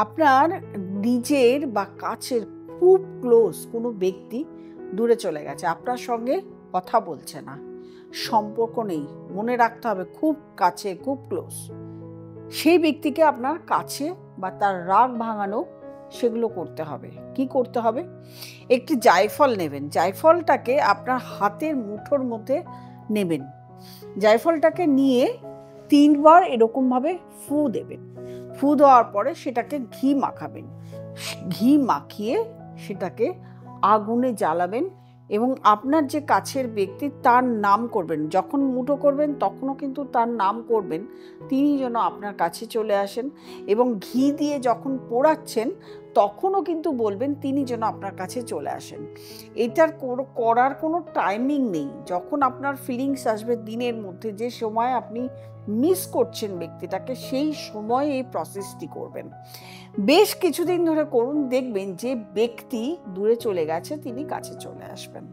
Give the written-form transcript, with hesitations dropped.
আপনার নিজের বা কাছের খুব ক্লোজ কোনো ব্যক্তি দূরে চলে গেছে, আপনার সঙ্গে কথা বলছে না, সম্পর্ক নেই, মনে রাখতে হবে খুব কাছে, খুব ক্লোজ। সেই ব্যক্তিকে আপনার কাছে বা তার রাগ ভাঙানো সেগুলো করতে হবে। কি করতে হবে? একটি জায়ফল নেবেন, জায়ফলটাকে আপনার হাতের মুঠোর মধ্যে নেবেন, জায়ফলটাকে নিয়ে 3 বার এরকমভাবে ফু দেবেন। ফু দেওয়ার পরে সেটাকে ঘি মাখাবেন, ঘি মাখিয়ে সেটাকে আগুনে জ্বালাবেন এবং আপনার যে কাছের ব্যক্তি তার নাম করবেন। যখন মুঠো করবেন তখনও কিন্তু তার নাম করবেন, তিনি যেন আপনার কাছে চলে আসেন। এবং ঘি দিয়ে যখন পোড়াচ্ছেন তখনও কিন্তু বলবেন তিনি যেন আপনার কাছে চলে আসেন। এটার করার কোনো টাইমিং নেই। যখন আপনার ফিলিংস আসবে দিনের মধ্যে, যে সময় আপনি মিস করছেন ব্যক্তিটাকে, সেই সময় এই প্রসেসটি করবেন। বেশ কিছুদিন ধরে করুন, দেখবেন যে ব্যক্তি দূরে চলে গেছে তিনি কাছে চলে আসবেন।